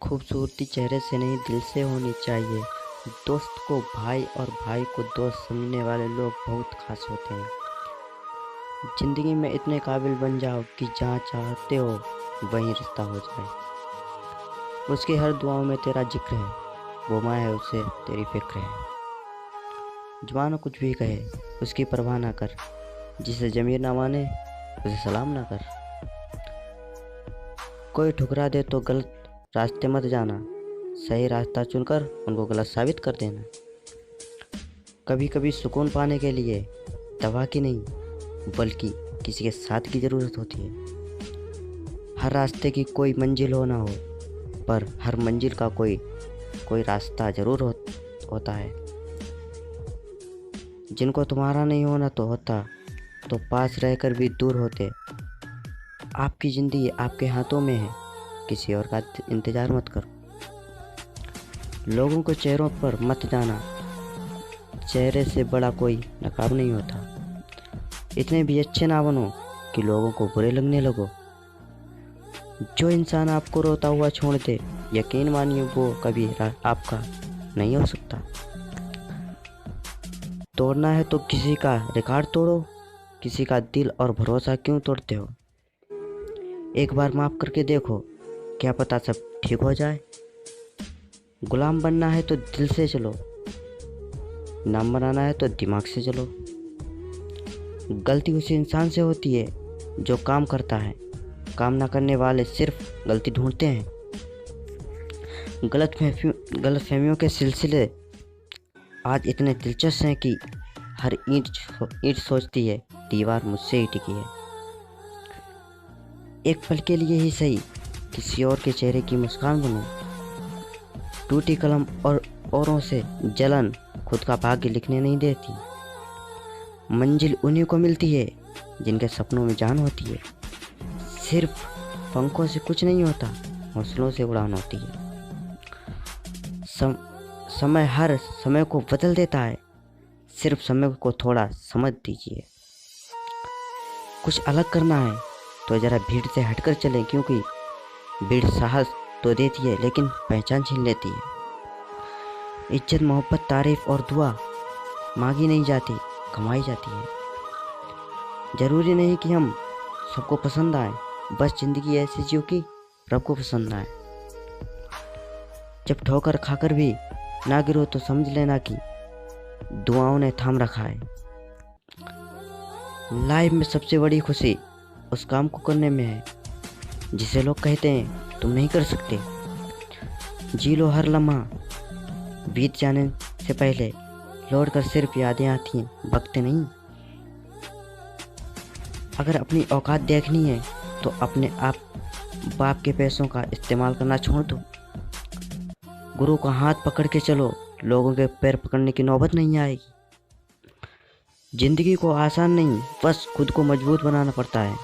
खूबसूरती चेहरे से नहीं दिल से होनी चाहिए। दोस्त को भाई और भाई को दोस्त समझने वाले लोग बहुत खास होते हैं। जिंदगी में इतने काबिल बन जाओ कि जहाँ चाहते हो वहीं रिश्ता हो जाए। उसकी हर दुआओं में तेरा जिक्र है, वो माँ है उसे तेरी फिक्र है। जवाना कुछ भी कहे उसकी परवाह ना कर, जिसे जमीर ना माने उसे सलाम ना कर। कोई ठुकरा दे तो गलत रास्ते मत जाना, सही रास्ता चुनकर उनको गलत साबित कर देना। कभी कभी सुकून पाने के लिए दवा की नहीं बल्कि किसी के साथ की ज़रूरत होती है। हर रास्ते की कोई मंजिल हो ना हो, पर हर मंजिल का कोई कोई रास्ता ज़रूर होता है। जिनको तुम्हारा नहीं होना तो होता, तो पास रहकर भी दूर होते। आपकी ज़िंदगी आपके हाथों में है, किसी और का इंतज़ार मत करो। लोगों को चेहरों पर मत जाना, चेहरे से बड़ा कोई नकाब नहीं होता। इतने भी अच्छे ना बनो कि लोगों को बुरे लगने लगो। जो इंसान आपको रोता हुआ छोड़ दे, यकीन मानिए वो कभी आपका नहीं हो सकता। तोड़ना है तो किसी का रिकॉर्ड तोड़ो, किसी का दिल और भरोसा क्यों तोड़ते हो। एक बार माफ़ करके देखो, क्या पता सब ठीक हो जाए। गुलाम बनना है तो दिल से चलो, नाम बनाना है तो दिमाग से चलो। गलती उसी इंसान से होती है जो काम करता है, काम ना करने वाले सिर्फ गलती ढूंढते हैं। गलतफहमियों के सिलसिले आज इतने दिलचस्प हैं कि हर ईंट सोचती है दीवार मुझसे ही टिकी है। एक पल के लिए ही सही किसी और के चेहरे की मुस्कान बनो। टूटी कलम और औरों से जलन खुद का भाग्य लिखने नहीं देती। मंजिल उन्हीं को मिलती है जिनके सपनों में जान होती है। सिर्फ पंखों से कुछ नहीं होता, हौसलों से उड़ान होती है। समय हर समय को बदल देता है, सिर्फ समय को थोड़ा समझ दीजिए। कुछ अलग करना है तो ज़रा भीड़ से हटकर चलें, क्योंकि भीड़ साहस तो देती है लेकिन पहचान छीन लेती है। इज्जत, मोहब्बत, तारीफ और दुआ मांगी नहीं जाती, कमाई जाती है। ज़रूरी नहीं कि हम सबको पसंद आए, बस ज़िंदगी ऐसी जियो कि रब को पसंद आए। जब ठोकर खाकर भी ना गिरो तो समझ लेना कि दुआओं ने थाम रखा है। लाइफ में सबसे बड़ी खुशी उस काम को करने में है जिसे लोग कहते हैं तुम नहीं कर सकते। जी लो हर लम्हा, बीत जाने से पहले लौट कर सिर्फ यादें आती हैं, वक्त नहीं। अगर अपनी औकात देखनी है तो अपने आप बाप के पैसों का इस्तेमाल करना छोड़ दो। गुरु का हाथ पकड़ के चलो, लोगों के पैर पकड़ने की नौबत नहीं आएगी। जिंदगी को आसान नहीं, बस खुद को मजबूत बनाना पड़ता है।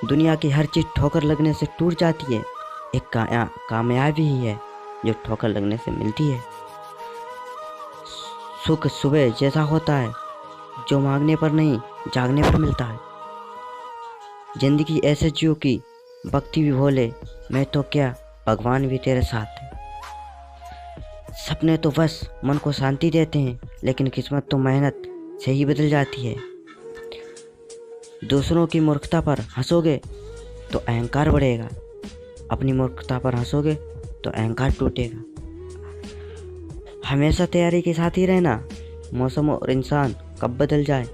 दुनिया की हर चीज़ ठोकर लगने से टूट जाती है, एक कामयाबी ही है जो ठोकर लगने से मिलती है। सुख सुबह जैसा होता है, जो मांगने पर नहीं जागने पर मिलता है। जिंदगी ऐसे जियो कि भक्ति भी बोले मैं तो क्या, भगवान भी तेरे साथ है। सपने तो बस मन को शांति देते हैं, लेकिन किस्मत तो मेहनत से ही बदल जाती है। दूसरों की मूर्खता पर हंसोगे तो अहंकार बढ़ेगा, अपनी मूर्खता पर हंसोगे तो अहंकार टूटेगा। हमेशा तैयारी के साथ ही रहना, मौसम और इंसान कब बदल जाए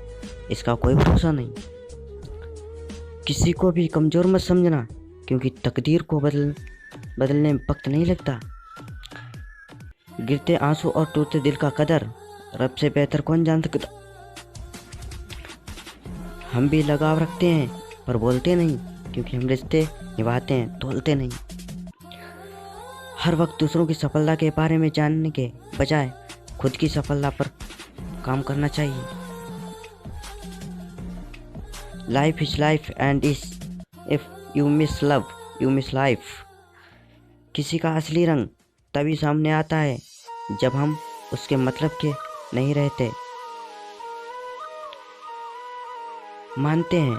इसका कोई भरोसा नहीं। किसी को भी कमज़ोर मत समझना, क्योंकि तकदीर को बदलने में वक्त नहीं लगता। गिरते आंसू और टूटते दिल का कदर रब से बेहतर कौन जान सकता। हम भी लगाव रखते हैं पर बोलते नहीं, क्योंकि हम रिश्ते निभाते हैं, तोलते नहीं। हर वक्त दूसरों की सफलता के बारे में जानने के बजाय खुद की सफलता पर काम करना चाहिए। Life is life and if you miss love you miss life. किसी का असली रंग तभी सामने आता है जब हम उसके मतलब के नहीं रहते। मानते हैं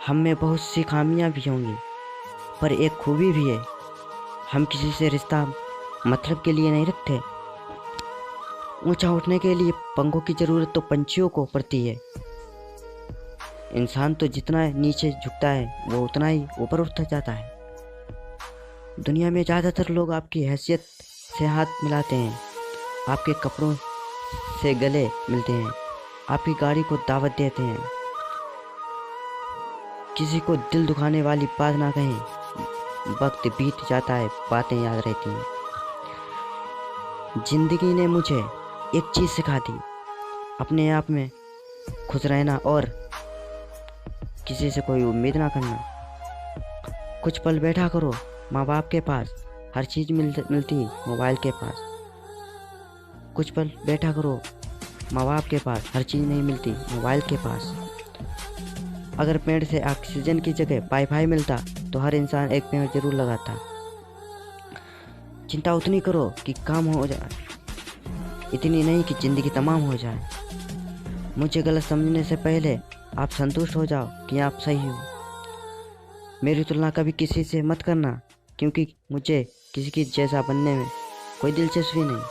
हम में बहुत सी खामियां भी होंगी, पर एक खूबी भी है हम किसी से रिश्ता मतलब के लिए नहीं रखते। ऊंचा उठने के लिए पंखों की जरूरत तो पंछियों को पड़ती है। इंसान तो जितना नीचे झुकता है वो उतना ही ऊपर उठता जाता है। दुनिया में ज़्यादातर लोग आपकी हैसियत से हाथ मिलाते हैं, आपके कपड़ों से गले मिलते हैं, आपकी गाड़ी को दावत देते हैं। किसी को दिल दुखाने वाली बात ना कहें, वक्त बीत जाता है, बातें याद रहती हैं। जिंदगी ने मुझे एक चीज़ सिखा दी, अपने आप में खुश रहना और किसी से कोई उम्मीद ना करना। कुछ पल बैठा करो माँ बाप के पास, हर चीज़ मिलती मोबाइल के पास। कुछ पल बैठा करो माँ बाप के पास, हर चीज़ नहीं मिलती मोबाइल के पास। अगर पेड़ से ऑक्सीजन की जगह वाईफाई मिलता तो हर इंसान एक पेड़ जरूर लगाता। चिंता उतनी करो कि काम हो जाए, इतनी नहीं कि ज़िंदगी तमाम हो जाए। मुझे गलत समझने से पहले आप संतुष्ट हो जाओ कि आप सही हो। मेरी तुलना कभी किसी से मत करना, क्योंकि मुझे किसी की जैसा बनने में कोई दिलचस्पी नहीं।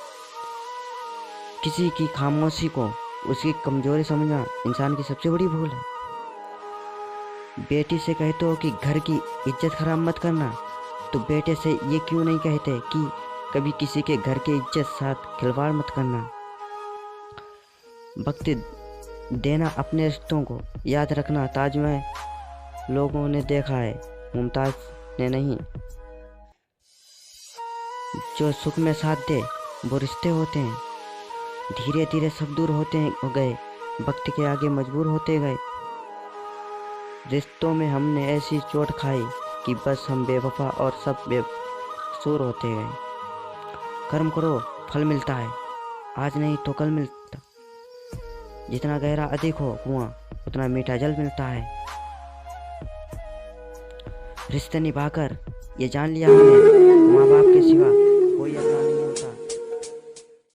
किसी की खामोशी को उसकी कमजोरी समझना इंसान की सबसे बड़ी भूल है। बेटी से कहते हो कि घर की इज्जत खराब मत करना, तो बेटे से ये क्यों नहीं कहते कि कभी किसी के घर की इज्जत साथ खिलवाड़ मत करना। वक्त देना अपने रिश्तों को, याद रखना ताजमहल लोगों ने देखा है, मुमताज ने नहीं। जो सुख में साथ दे वो रिश्ते होते हैं। धीरे धीरे सब दूर होते हो गए, वक्त के आगे मजबूर होते गए। रिश्तों में हमने ऐसी चोट खाई कि बस हम बेवफा और सब बेकसूर होते गए। कर्म करो फल मिलता है, आज नहीं तो कल मिलता। जितना गहरा अधिक हो कुआं, उतना मीठा जल मिलता है। रिश्ते निभाकर ये जान लिया हमने, माँ बाप के सिवा कोई